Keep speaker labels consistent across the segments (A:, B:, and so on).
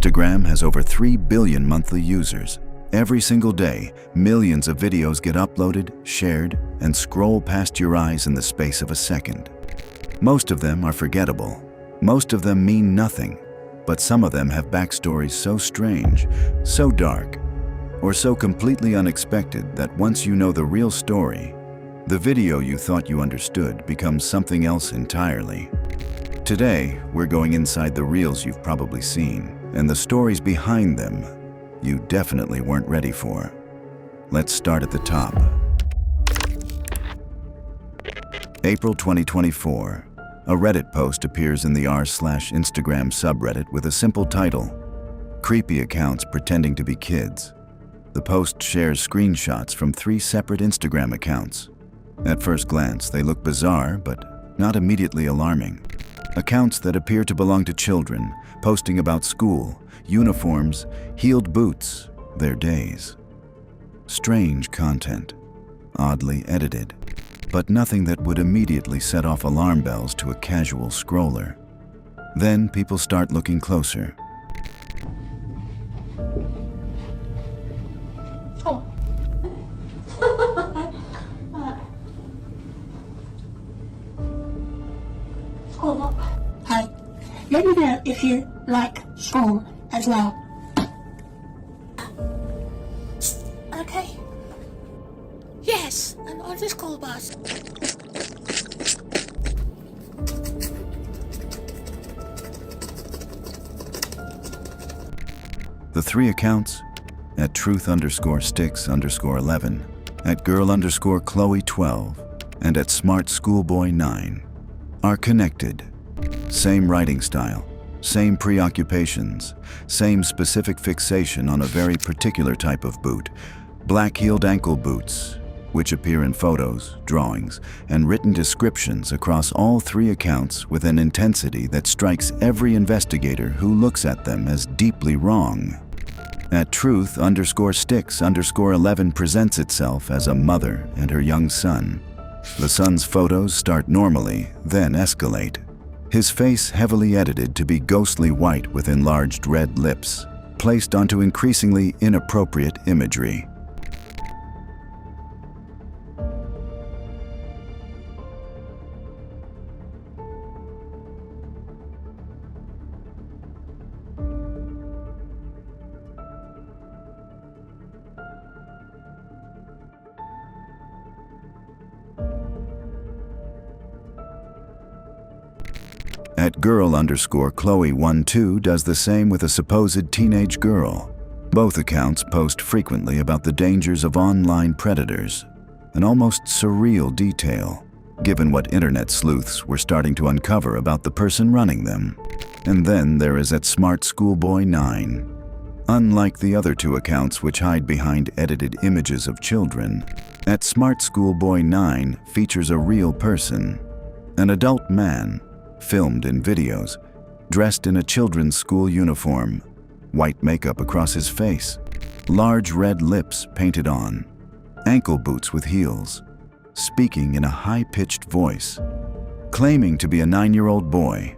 A: Instagram has over 3 billion monthly users. Every single day, millions of videos get uploaded, shared, and scroll past your eyes in the space of a second. Most of them are forgettable. Most of them mean nothing. But some of them have backstories so strange, so dark, or so completely unexpected that once you know the real story, the video you thought you understood becomes something else entirely. Today, we're going inside the reels you've probably seen, and the stories behind them you definitely weren't ready for. Let's start at the top. April 2024. A Reddit post appears in the r/Instagram subreddit with a simple title, "Creepy Accounts Pretending to be Kids." The post shares screenshots from 3 separate Instagram accounts. At first glance, they look bizarre, but not immediately alarming. Accounts that appear to belong to children, posting about school, uniforms, heeled boots, their days. Strange content, oddly edited, but nothing that would immediately set off alarm bells to a casual scroller. Then people start looking closer.
B: Hi. Let me know if you like school as well. Okay. Yes, I'm on the school bus.
A: The 3 accounts, at truth_sticks_11, at girl_Chloe12, and at smartschoolboy9, are connected. Same writing style, same preoccupations, same specific fixation on a very particular type of boot, black-heeled ankle boots, which appear in photos, drawings, and written descriptions across all 3 accounts with an intensity that strikes every investigator who looks at them as deeply wrong. At truth_sticks_11 presents itself as a mother and her young son. The son's photos start normally, then escalate. His face heavily edited to be ghostly white with enlarged red lips, placed onto increasingly inappropriate imagery. At girl_Chloe12 does the same with a supposed teenage girl. Both accounts post frequently about the dangers of online predators, an almost surreal detail, given what internet sleuths were starting to uncover about the person running them. And then there is at smartschoolboy9. Unlike the other 2 accounts which hide behind edited images of children, at smartschoolboy9 features a real person, an adult man, filmed in videos, dressed in a children's school uniform, white makeup across his face, large red lips painted on, ankle boots with heels, speaking in a high-pitched voice, claiming to be a 9-year-old boy.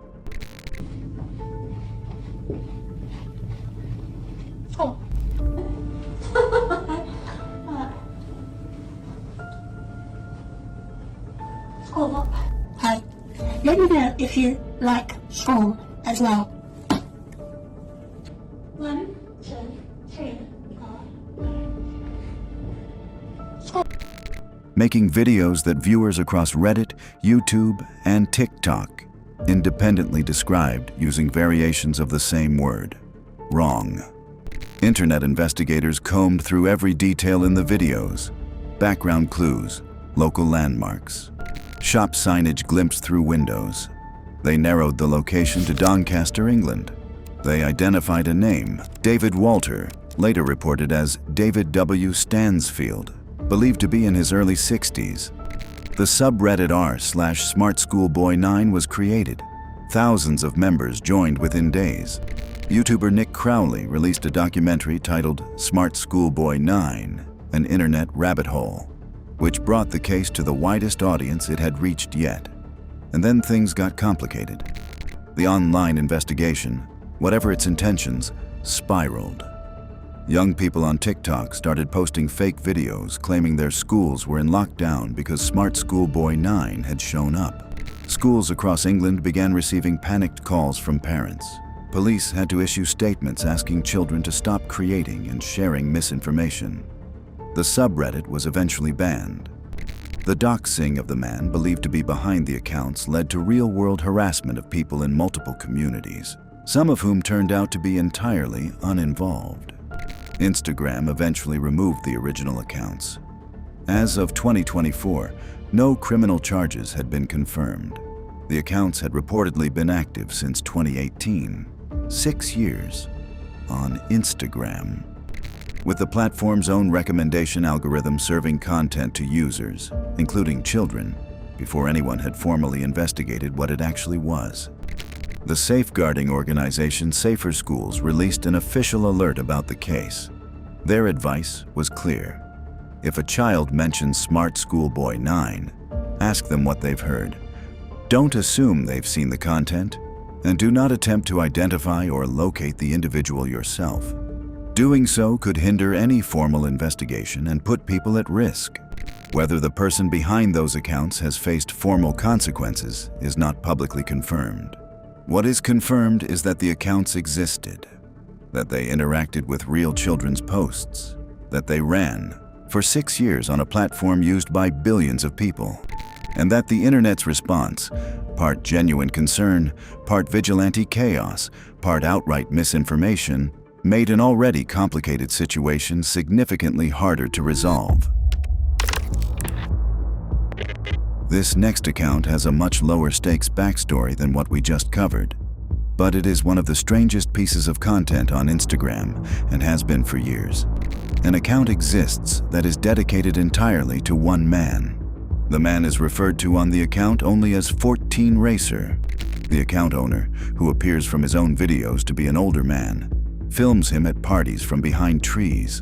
B: Hi. Let me know if you like school as well. 1, 2, 3, 4.
A: Making videos that viewers across Reddit, YouTube, and TikTok independently described using variations of the same word, wrong. Internet investigators combed through every detail in the videos, background clues, local landmarks, shop signage glimpsed through windows. They narrowed the location to Doncaster, England. They identified a name, David Walter, later reported as David W. Stansfield, believed to be in his early 60s. The subreddit r/smartschoolboy9 was created. Thousands of members joined within days. YouTuber Nick Crowley released a documentary titled Smart Schoolboy 9, an internet rabbit hole, which brought the case to the widest audience it had reached yet. And then things got complicated. The online investigation, whatever its intentions, spiraled. Young people on TikTok started posting fake videos claiming their schools were in lockdown because Smart Schoolboy 9 had shown up. Schools across England began receiving panicked calls from parents. Police had to issue statements asking children to stop creating and sharing misinformation. The subreddit was eventually banned. The doxing of the man believed to be behind the accounts led to real-world harassment of people in multiple communities, some of whom turned out to be entirely uninvolved. Instagram eventually removed the original accounts. As of 2024, no criminal charges had been confirmed. The accounts had reportedly been active since 2018, 6 years, on Instagram. With the platform's own recommendation algorithm serving content to users, including children, before anyone had formally investigated what it actually was. The safeguarding organization Safer Schools released an official alert about the case. Their advice was clear. If a child mentions Smart Schoolboy 9, ask them what they've heard. Don't assume they've seen the content, and do not attempt to identify or locate the individual yourself. Doing so could hinder any formal investigation and put people at risk. Whether the person behind those accounts has faced formal consequences is not publicly confirmed. What is confirmed is that the accounts existed, that they interacted with real children's posts, that they ran for 6 years on a platform used by billions of people, and that the internet's response, part genuine concern, part vigilante chaos, part outright misinformation, made an already complicated situation significantly harder to resolve. This next account has a much lower stakes backstory than what we just covered, but it is one of the strangest pieces of content on Instagram and has been for years. An account exists that is dedicated entirely to one man. The man is referred to on the account only as 14 Racer. The account owner, who appears from his own videos to be an older man, films him at parties from behind trees.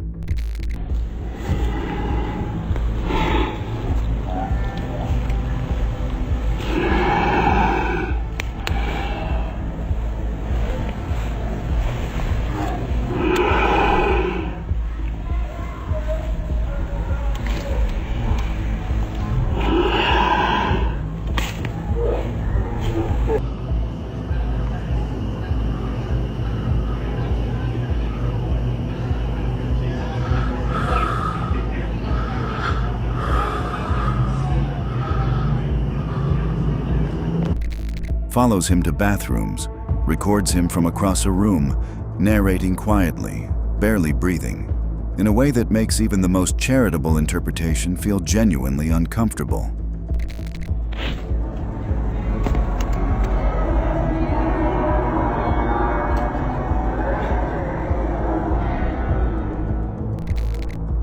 A: Follows him to bathrooms, records him from across a room, narrating quietly, barely breathing, in a way that makes even the most charitable interpretation feel genuinely uncomfortable.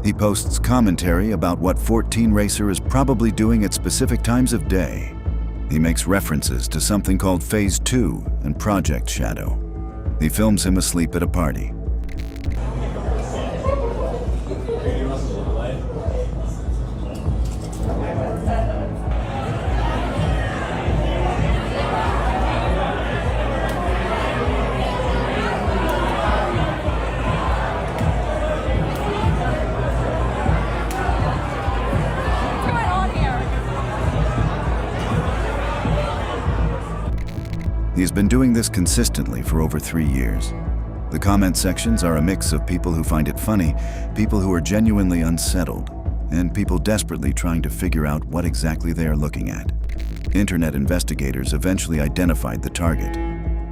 A: He posts commentary about what 14 Racer is probably doing at specific times of day. He makes references to something called Phase 2 and Project Shadow. He films him asleep at a party. He's been doing this consistently for over 3 years. The comment sections are a mix of people who find it funny, people who are genuinely unsettled, and people desperately trying to figure out what exactly they are looking at. Internet investigators eventually identified the target.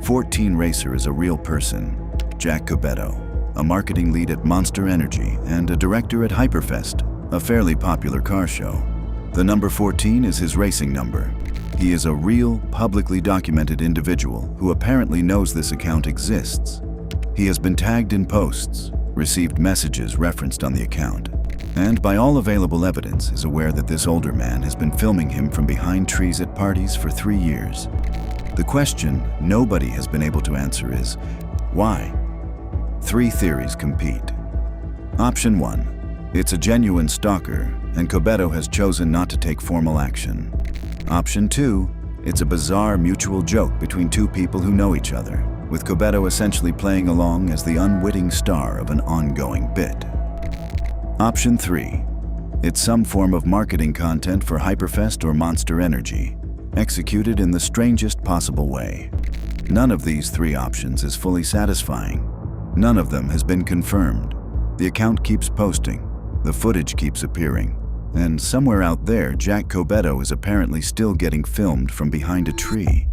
A: 14 Racer is a real person, Jack Cobbetto, a marketing lead at Monster Energy and a director at Hyperfest, a fairly popular car show. The number 14 is his racing number. He is a real, publicly documented individual who apparently knows this account exists. He has been tagged in posts, received messages referenced on the account, and by all available evidence is aware that this older man has been filming him from behind trees at parties for 3 years. The question nobody has been able to answer is, why? 3 theories compete. Option 1. It's a genuine stalker, and Cobbetto has chosen not to take formal action. Option 2, it's a bizarre mutual joke between 2 people who know each other. with Cobeto essentially playing along as the unwitting star of an ongoing bit. Option 3. It's some form of marketing content for Hyperfest or Monster Energy, executed in the strangest possible way. None of these 3 options is fully satisfying. None of them has been confirmed. The account keeps posting, the footage keeps appearing, and somewhere out there, Jack Cobeto is apparently still getting filmed from behind a tree.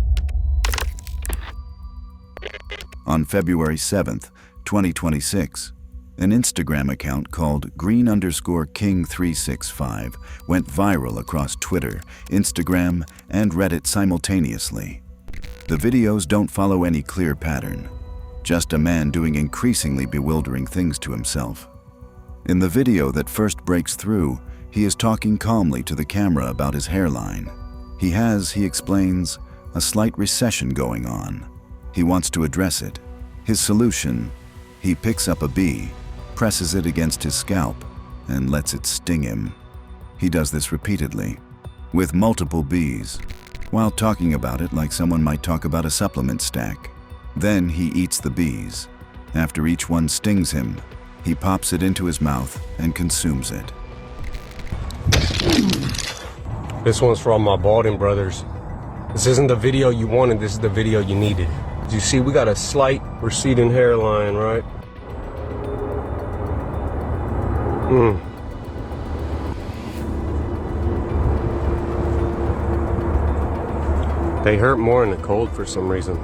A: On February 7th, 2026, an Instagram account called green_king365 went viral across Twitter, Instagram, and Reddit simultaneously. The videos don't follow any clear pattern, just a man doing increasingly bewildering things to himself. In the video that first breaks through, he is talking calmly to the camera about his hairline. He has, he explains, a slight recession going on. He wants to address it. His solution: he picks up a bee, presses it against his scalp, and lets it sting him. He does this repeatedly, with multiple bees, while talking about it like someone might talk about a supplement stack. Then he eats the bees. After each one stings him, he pops it into his mouth and consumes it.
C: This one's for all my balding brothers. This isn't the video you wanted, this is the video you needed. You see, we got a slight receding hairline, right? They hurt more in the cold for some reason.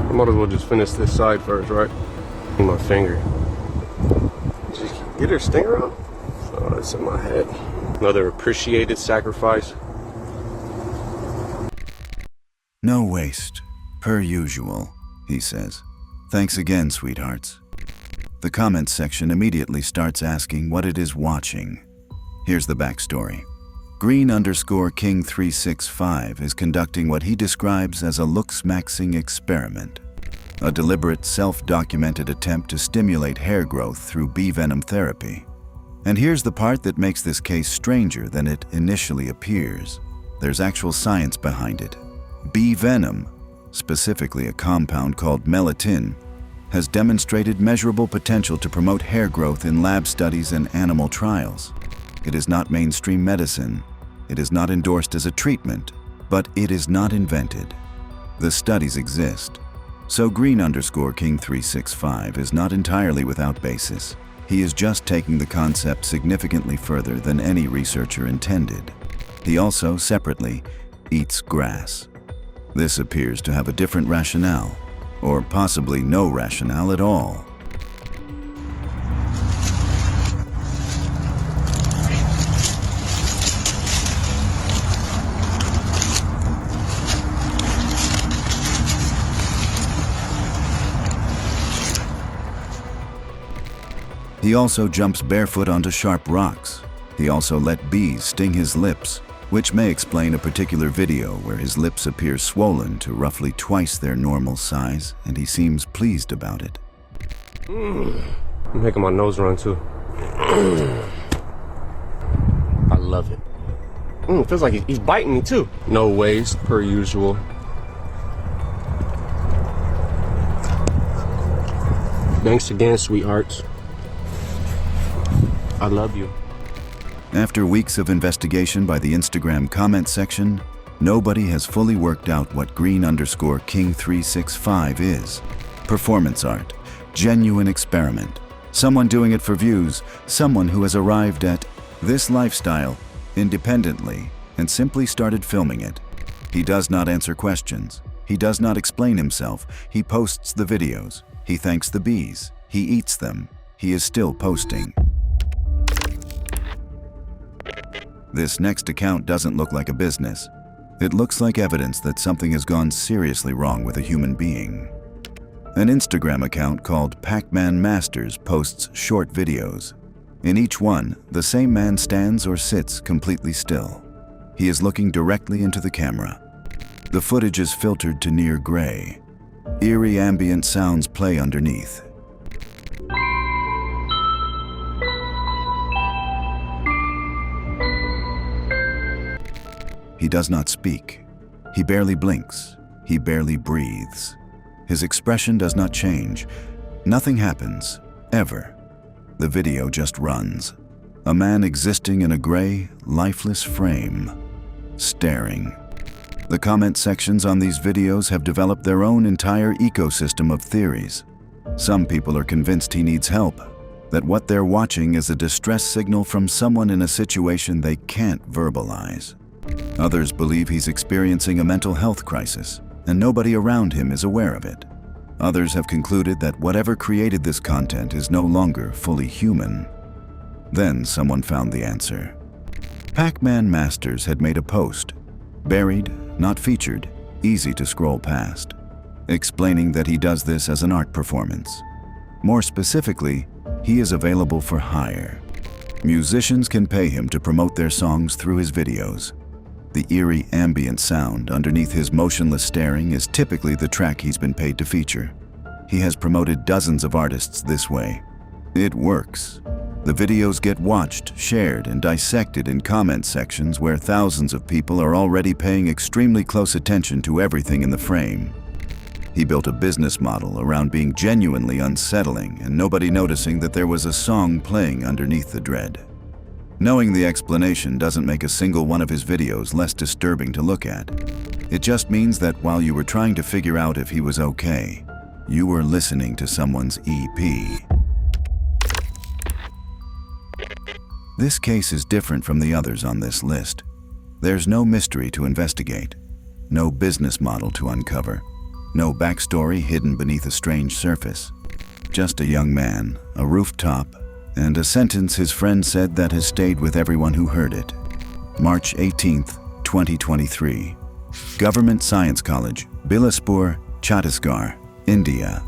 C: I might as well just finish this side first, right? My finger. Did you get her stinger out? Oh, it's in my head. Another appreciated sacrifice.
A: No waste, per usual, he says. Thanks again, sweethearts. The comments section immediately starts asking what it is watching. Here's the backstory. Green_king365 is conducting what he describes as a looks-maxing experiment, a deliberate, self-documented attempt to stimulate hair growth through bee venom therapy. And here's the part that makes this case stranger than it initially appears. There's actual science behind it. Bee venom, specifically a compound called melatonin, has demonstrated measurable potential to promote hair growth in lab studies and animal trials. It is not mainstream medicine. It is not endorsed as a treatment, but it is not invented. The studies exist. So Green_king365 is not entirely without basis. He is just taking the concept significantly further than any researcher intended. He also, separately, eats grass. This appears to have a different rationale, or possibly no rationale at all. He also jumps barefoot onto sharp rocks. He also let bees sting his lips, which may explain a particular video where his lips appear swollen to roughly twice their normal size, and he seems pleased about it.
C: I'm making my nose run too. I love it. It feels like he's biting me too. No waste, per usual. Thanks again, sweethearts. I love you.
A: After weeks of investigation by the Instagram comment section, nobody has fully worked out what Green_king365 is. Performance art, genuine experiment, someone doing it for views, someone who has arrived at this lifestyle independently and simply started filming it. He does not answer questions. He does not explain himself. He posts the videos. He thanks the bees. He eats them. He is still posting. This next account doesn't look like a business. It looks like evidence that something has gone seriously wrong with a human being. An Instagram account called Pac-Man Masters posts short videos. In each one, the same man stands or sits completely still. He is looking directly into the camera. The footage is filtered to near gray. Eerie ambient sounds play underneath. He does not speak. He barely blinks. He barely breathes. His expression does not change. Nothing happens, ever. The video just runs. A man existing in a gray, lifeless frame, staring. The comment sections on these videos have developed their own entire ecosystem of theories. Some people are convinced he needs help, that what they're watching is a distress signal from someone in a situation they can't verbalize. Others believe he's experiencing a mental health crisis, and nobody around him is aware of it. Others have concluded that whatever created this content is no longer fully human. Then someone found the answer. Pac-Man Masters had made a post, buried, not featured, easy to scroll past, explaining that he does this as an art performance. More specifically, he is available for hire. Musicians can pay him to promote their songs through his videos. The eerie ambient sound underneath his motionless staring is typically the track he's been paid to feature. He has promoted dozens of artists this way. It works. The videos get watched, shared, and dissected in comment sections where thousands of people are already paying extremely close attention to everything in the frame. He built a business model around being genuinely unsettling and nobody noticing that there was a song playing underneath the dread. Knowing the explanation doesn't make a single one of his videos less disturbing to look at. It just means that while you were trying to figure out if he was okay, you were listening to someone's EP. This case is different from the others on this list. There's no mystery to investigate, no business model to uncover, no backstory hidden beneath a strange surface. Just a young man, a rooftop, and a sentence his friend said that has stayed with everyone who heard it. March 18th, 2023. Government Science College, Bilaspur, Chhattisgarh, India.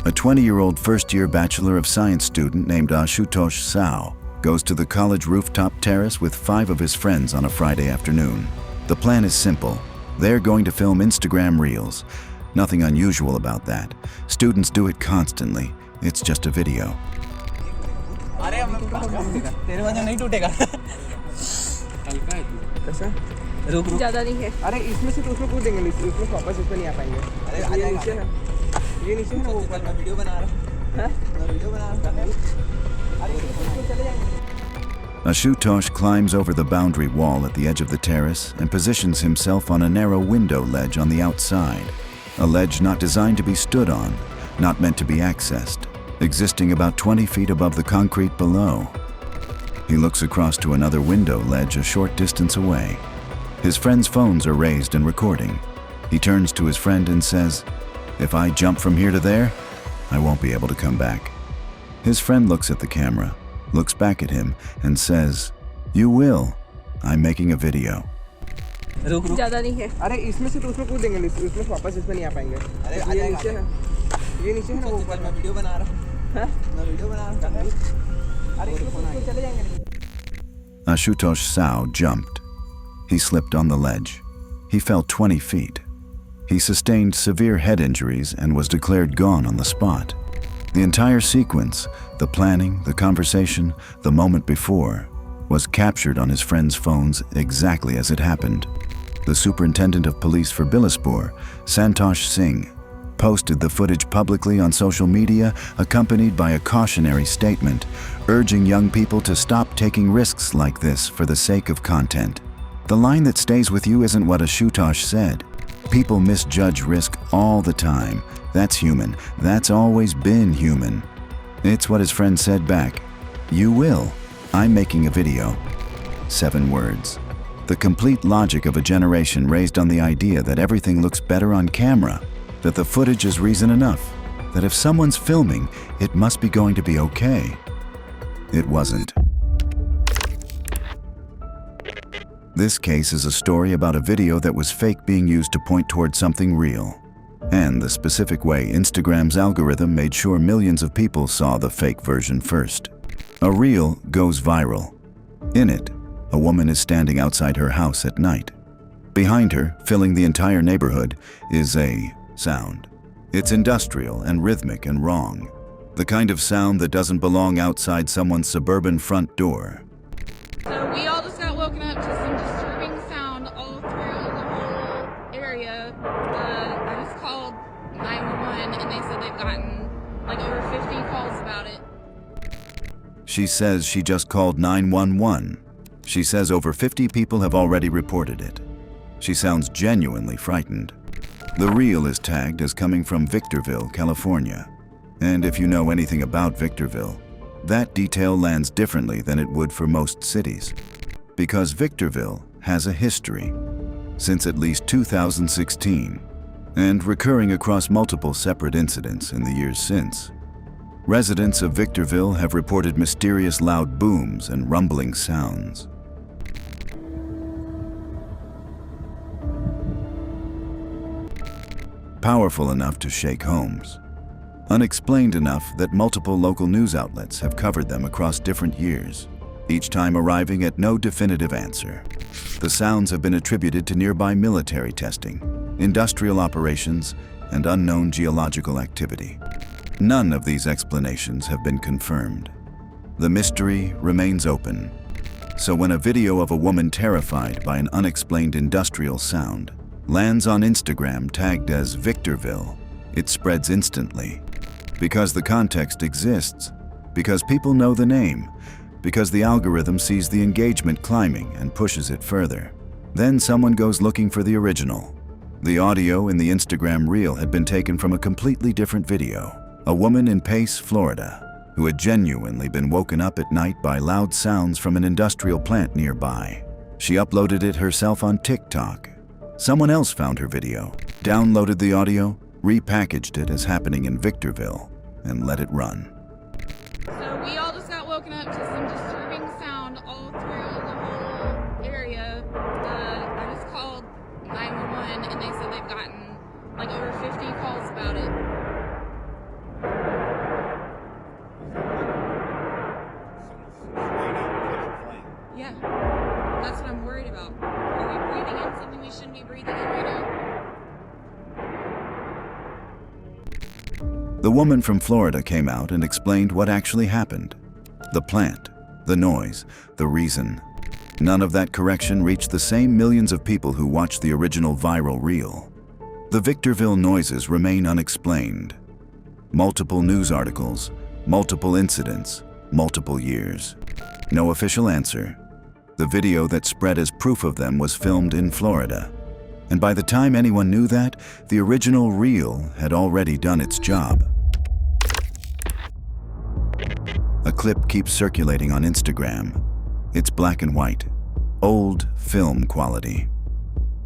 A: A 20-year-old first-year Bachelor of Science student named Ashutosh Sao goes to the college rooftop terrace with 5 of his friends on a Friday afternoon. The plan is simple. They're going to film Instagram Reels. Nothing unusual about that. Students do it constantly. It's just a video.
D: तेरे वजह नहीं टूटेगा कैसा रुक रुक ज़्यादा नहीं है अरे इसमें से तो उसमें कूद देंगे उसमें वापस इसमें नहीं आ पाएंगे अरे ये नीचे है ना वो ऊपर मैं वीडियो बना रहा हूँ मैं वीडियो बना रहा हूँ अरे इसमें चले जाएंगे
A: Ashutosh climbs over the boundary wall at the edge of the terrace and positions himself on a narrow window ledge on the outside. A ledge not designed to be stood on, not meant to be accessed, existing about 20 feet above the concrete below. He looks across to another window ledge a short distance away. His friends' phones are raised and recording. He turns to his friend and says, "If I jump from here to there, I won't be able to come back." His friend looks at the camera, looks back at him, and says, "You will. I'm making a video."
D: रुक रुक ज़्यादा नहीं है अरे इसमें से तो उसमें कूद देंगे उसमें वापस इसमें नहीं आ पाएंगे अरे ये नीचे है ना वो ऊपर मैं वीडियो बना रहा हूँ मैं वीडियो बना रहा हूँ अरे इसमें चले जाएंगे
A: Ashutosh Sao jumped. He slipped on the ledge. He fell 20 feet. He sustained severe head injuries and was declared gone on the spot. The entire sequence, the planning, the conversation, the moment before, was captured on his friends' phones exactly as it happened. The superintendent of police for Bilaspur, Santosh Singh, posted the footage publicly on social media, accompanied by a cautionary statement, urging young people to stop taking risks like this for the sake of content. The line that stays with you isn't what Ashutosh said. People misjudge risk all the time. That's human. That's always been human. It's what his friend said back. "You will. I'm making a video." 7 words. The complete logic of a generation raised on the idea that everything looks better on camera, that the footage is reason enough, that if someone's filming, it must be going to be okay. It wasn't. This case is a story about a video that was fake being used to point towards something real, and the specific way Instagram's algorithm made sure millions of people saw the fake version first. A reel goes viral. In it, a woman is standing outside her house at night. Behind her, filling the entire neighborhood, is a sound. It's industrial and rhythmic and wrong. The kind of sound that doesn't belong outside someone's suburban front door.
E: So we all just got woken up to some disturbing sound sound all through the whole area. I just called 911 and they said they've gotten like over 50 calls about it.
A: She says she just called 911. She says over 50 people have already reported it. She sounds genuinely frightened. The reel is tagged as coming from Victorville, California. And if you know anything about Victorville, that detail lands differently than it would for most cities. Because Victorville has a history, since at least 2016, and recurring across multiple separate incidents in the years since. Residents of Victorville have reported mysterious loud booms and rumbling sounds. Powerful enough to shake homes. Unexplained enough that multiple local news outlets have covered them across different years, each time arriving at no definitive answer. The sounds have been attributed to nearby military testing, industrial operations, and unknown geological activity. None of these explanations have been confirmed. The mystery remains open. So when a video of a woman terrified by an unexplained industrial sound lands on Instagram tagged as Victorville, it spreads instantly. Because the context exists, because people know the name, because the algorithm sees the engagement climbing and pushes it further. Then someone goes looking for the original. The audio in the Instagram reel had been taken from a completely different video. A woman in Pace, Florida, who had genuinely been woken up at night by loud sounds from an industrial plant nearby. She uploaded it herself on TikTok. Someone else found her video, downloaded the audio, repackaged it as happening in Victorville, and let it run.
E: So we all just got woken up to some disturbing sound all through the whole area. I just called 911 and they said they've gotten like over 50 calls about it. Yeah, that's what I'm worried about. Are we breathing in something we shouldn't be breathing in right now?
A: The woman from Florida came out and explained what actually happened. The plant, the noise, the reason. None of that correction reached the same millions of people who watched the original viral reel. The Victorville noises remain unexplained. Multiple news articles, multiple incidents, multiple years. No official answer. The video that spread as proof of them was filmed in Florida. And by the time anyone knew that, the original reel had already done its job. A clip keeps circulating on Instagram. It's black and white, old film quality.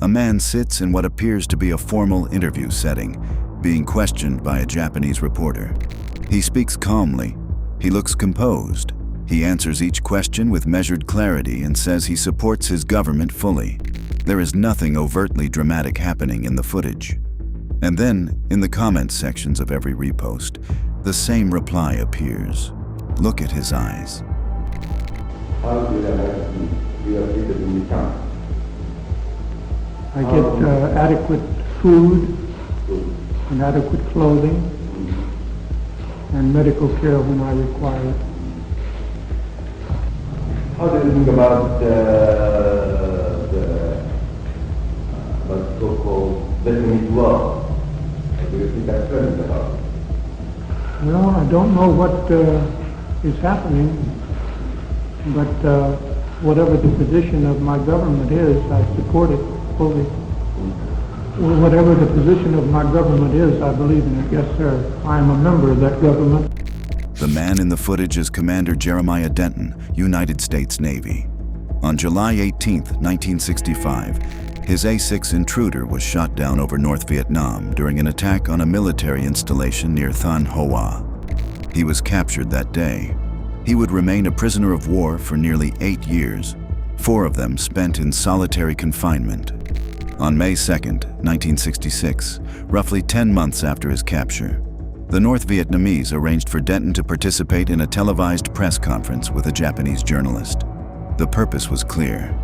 A: A man sits in what appears to be a formal interview setting, being questioned by a Japanese reporter. He speaks calmly. He looks composed. He answers each question with measured clarity and says he supports his government fully. There is nothing overtly dramatic happening in the footage. And then, in the comments sections of every repost, the same reply appears. Look at his eyes.
F: I get adequate food and adequate clothing and medical care when I require it.
G: How do you think about what's so-called definite law? Do you think that's good about it?
F: Well, I don't know what is happening, but whatever the position of my government is, I support it fully. Whatever the position of my government is, I believe in it. Yes, sir. I am a member of that government.
A: The man in the footage is Commander Jeremiah Denton, United States Navy. On July 18, 1965, his A-6 Intruder was shot down over North Vietnam during an attack on a military installation near Thanh Hoa. He was captured that day. He would remain a prisoner of war for nearly 8 years, 4 of them spent in solitary confinement. On May 2, 1966, roughly 10 months after his capture, the North Vietnamese arranged for Denton to participate in a televised press conference with a Japanese journalist. The purpose was clear: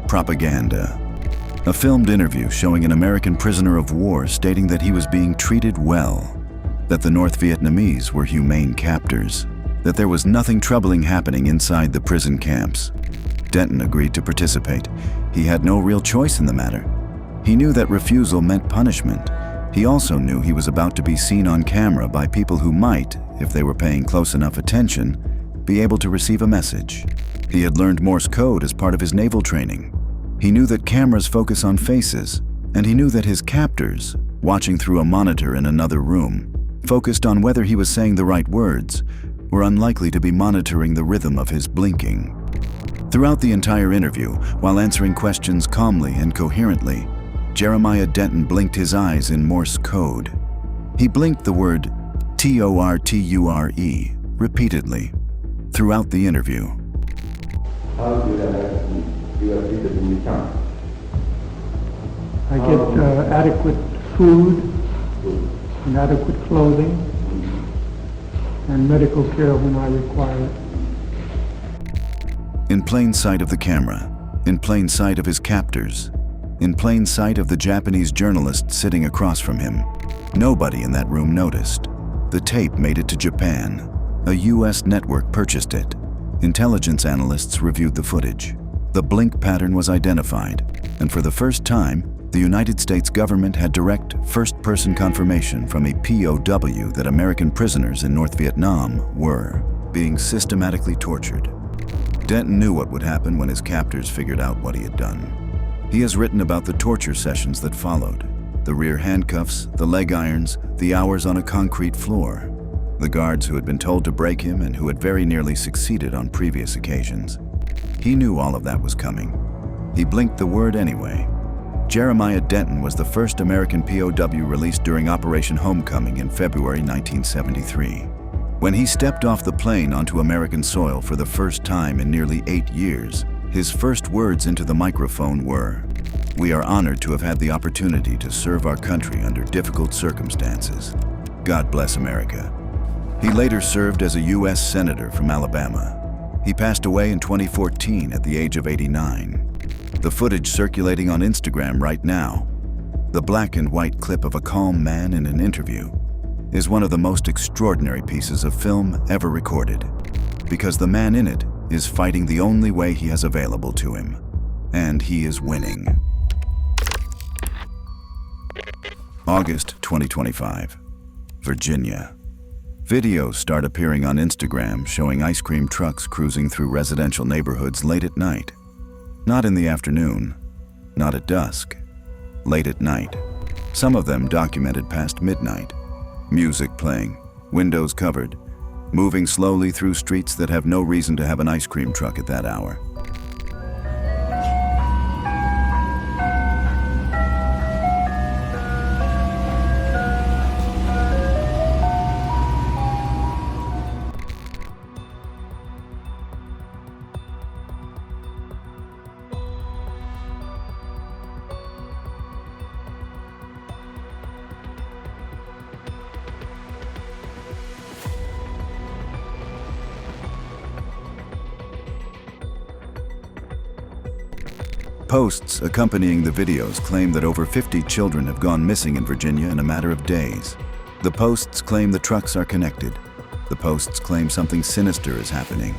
A: propaganda. A filmed interview showing an American prisoner of war stating that he was being treated well, that the North Vietnamese were humane captors, that there was nothing troubling happening inside the prison camps. Denton agreed to participate. He had no real choice in the matter. He knew that refusal meant punishment. He also knew he was about to be seen on camera by people who might, if they were paying close enough attention, be able to receive a message. He had learned Morse code as part of his naval training. He knew that cameras focus on faces, and he knew that his captors, watching through a monitor in another room, focused on whether he was saying the right words, were unlikely to be monitoring the rhythm of his blinking. Throughout the entire interview, while answering questions calmly and coherently, Jeremiah Denton blinked his eyes in Morse code. He blinked the word Torture repeatedly throughout the interview.
G: How do you are treated in the camp?
F: I get adequate food and adequate clothing and medical care when I require it.
A: In plain sight of the camera, in plain sight of his captors, in plain sight of the Japanese journalist sitting across from him, nobody in that room noticed. The tape made it to Japan. A U.S. network purchased it. Intelligence analysts reviewed the footage. The blink pattern was identified, and for the first time, the United States government had direct first-person confirmation from a POW that American prisoners in North Vietnam were being systematically tortured. Denton knew what would happen when his captors figured out what he had done. He has written about the torture sessions that followed, the rear handcuffs, the leg irons, the hours on a concrete floor, the guards who had been told to break him and who had very nearly succeeded on previous occasions. He knew all of that was coming. He blinked the word anyway. Jeremiah Denton was the first American POW released during Operation Homecoming in February 1973. When he stepped off the plane onto American soil for the first time in nearly 8 years, his first words into the microphone were, "We are honored to have had the opportunity to serve our country under difficult circumstances. God bless America." He later served as a U.S. Senator from Alabama. He passed away in 2014 at the age of 89. The footage circulating on Instagram right now, the black and white clip of a calm man in an interview, is one of the most extraordinary pieces of film ever recorded, because the man in it is fighting the only way he has available to him, and he is winning. August 2025, Virginia. Videos start appearing on Instagram showing ice cream trucks cruising through residential neighborhoods late at night. Not in the afternoon, not at dusk, late at night. Some of them documented past midnight. Music playing, windows covered, moving slowly through streets that have no reason to have an ice cream truck at that hour. Posts accompanying the videos claim that over 50 children have gone missing in Virginia in a matter of days. The posts claim the trucks are connected. The posts claim something sinister is happening.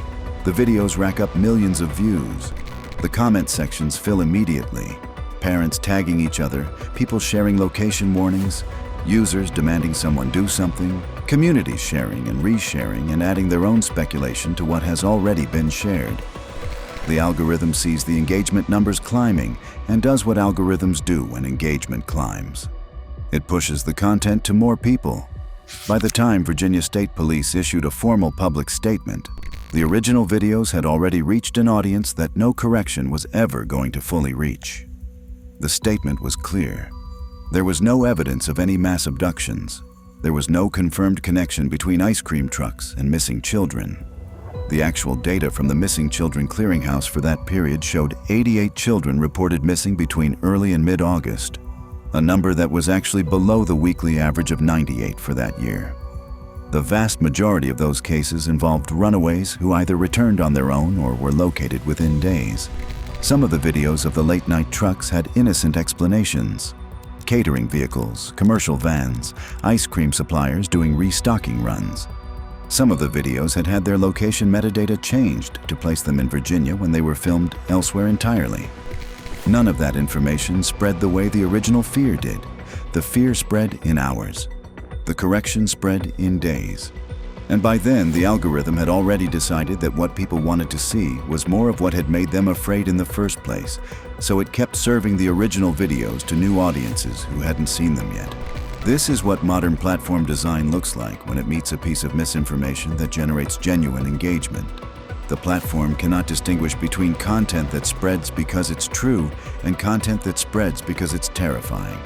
A: The videos rack up millions of views. The comment sections fill immediately. Parents tagging each other, people sharing location warnings, users demanding someone do something, communities sharing and resharing and adding their own speculation to what has already been shared. The algorithm sees the engagement numbers climbing and does what algorithms do when engagement climbs. It pushes the content to more people. By the time Virginia State Police issued a formal public statement, the original videos had already reached an audience that no correction was ever going to fully reach. The statement was clear. There was no evidence of any mass abductions. There was no confirmed connection between ice cream trucks and missing children. The actual data from the Missing Children Clearinghouse for that period showed 88 children reported missing between early and mid-August, a number that was actually below the weekly average of 98 for that year. The vast majority of those cases involved runaways who either returned on their own or were located within days. Some of the videos of the late-night trucks had innocent explanations. Catering vehicles, commercial vans, ice cream suppliers doing restocking runs. Some of the videos had had their location metadata changed to place them in Virginia when they were filmed elsewhere entirely. None of that information spread the way the original fear did. The fear spread in hours. The correction spread in days. And by then, the algorithm had already decided that what people wanted to see was more of what had made them afraid in the first place, so it kept serving the original videos to new audiences who hadn't seen them yet. This is what modern platform design looks like when it meets a piece of misinformation that generates genuine engagement. The platform cannot distinguish between content that spreads because it's true and content that spreads because it's terrifying.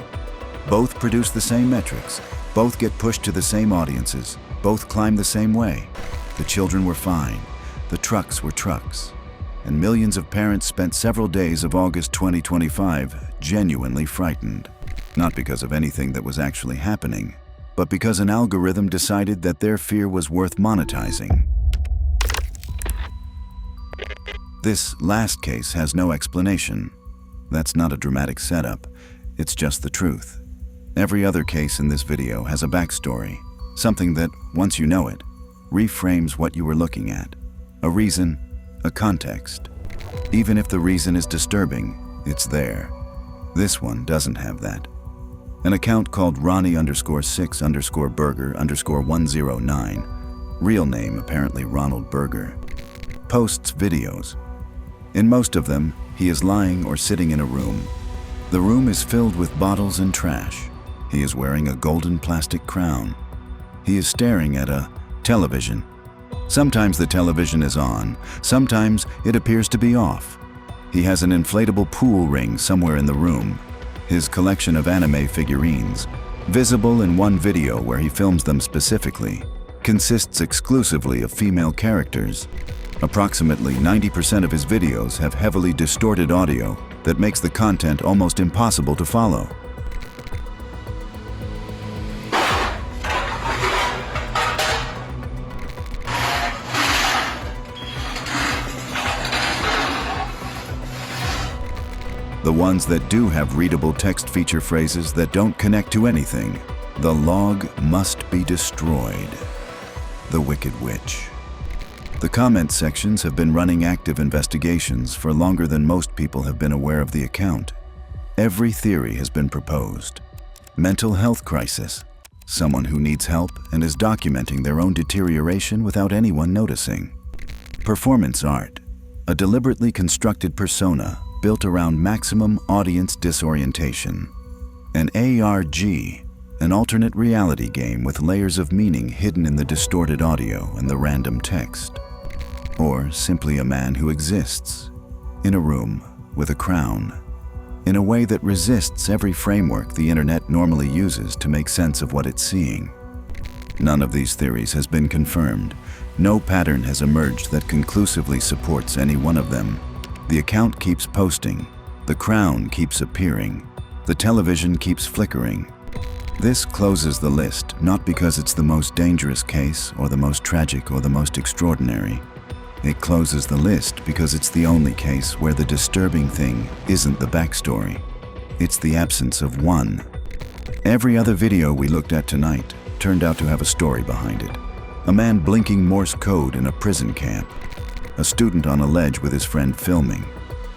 A: Both produce the same metrics, both get pushed to the same audiences, both climb the same way. The children were fine, the trucks were trucks, and millions of parents spent several days of August 2025 genuinely frightened. Not because of anything that was actually happening, but because an algorithm decided that their fear was worth monetizing. This last case has no explanation. That's not a dramatic setup, it's just the truth. Every other case in this video has a backstory, something that, once you know it, reframes what you were looking at. A reason, a context. Even if the reason is disturbing, it's there. This one doesn't have that. An account called Ronnie_6_Burger_109, real name apparently Ronald Burger, posts videos. In most of them, he is lying or sitting in a room. The room is filled with bottles and trash. He is wearing a golden plastic crown. He is staring at a television. Sometimes the television is on, sometimes it appears to be off. He has an inflatable pool ring somewhere in the room. His collection of anime figurines, visible in one video where he films them specifically, consists exclusively of female characters. Approximately 90% of his videos have heavily distorted audio that makes the content almost impossible to follow. The ones that do have readable text feature phrases that don't connect to anything. The log must be destroyed. The Wicked Witch. The comment sections have been running active investigations for longer than most people have been aware of the account. Every theory has been proposed. Mental health crisis. Someone who needs help and is documenting their own deterioration without anyone noticing. Performance art. A deliberately constructed persona built around maximum audience disorientation. An ARG, an alternate reality game with layers of meaning hidden in the distorted audio and the random text. Or simply a man who exists, in a room with a crown, in a way that resists every framework the internet normally uses to make sense of what it's seeing. None of these theories has been confirmed. No pattern has emerged that conclusively supports any one of them. The account keeps posting, the crown keeps appearing, the television keeps flickering. This closes the list not because it's the most dangerous case or the most tragic or the most extraordinary. It closes the list because it's the only case where the disturbing thing isn't the backstory. It's the absence of one. Every other video we looked at tonight turned out to have a story behind it. A man blinking Morse code in a prison camp. A student on a ledge with his friend filming.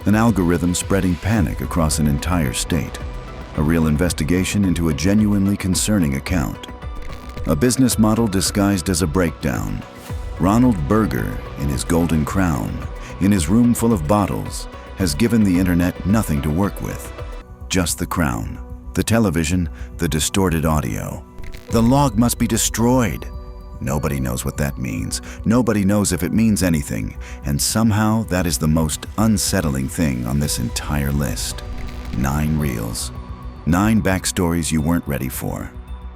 A: An algorithm spreading panic across an entire state. A real investigation into a genuinely concerning account. A business model disguised as a breakdown. Ronald Burger, in his golden crown, in his room full of bottles, has given the internet nothing to work with. Just the crown, the television, the distorted audio. The log must be destroyed. Nobody knows what that means. Nobody knows if it means anything. And somehow that is the most unsettling thing on this entire list. 9 reels. 9 backstories you weren't ready for.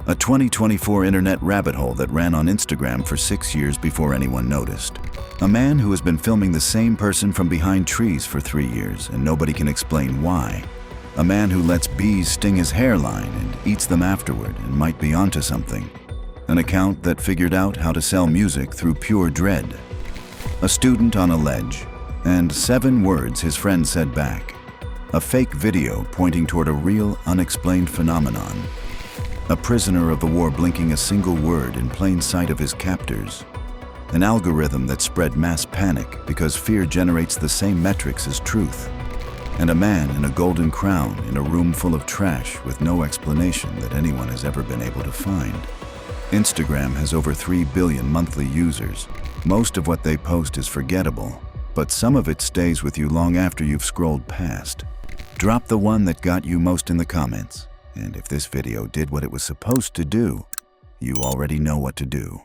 A: A 2024 internet rabbit hole that ran on Instagram for 6 years before anyone noticed. A man who has been filming the same person from behind trees for 3 years and nobody can explain why. A man who lets bees sting his hairline and eats them afterward and might be onto something. An account that figured out how to sell music through pure dread. A student on a ledge, and 7 words his friend said back. A fake video pointing toward a real, unexplained phenomenon. A prisoner of the war blinking a single word in plain sight of his captors. an algorithm that spread mass panic because fear generates the same metrics as truth, and a man in a golden crown in a room full of trash with no explanation that anyone has ever been able to find. Instagram has over 3 billion monthly users. Most of what they post is forgettable, but some of it stays with you long after you've scrolled past. Drop the one that got you most in the comments, and if this video did what it was supposed to do, you already know what to do.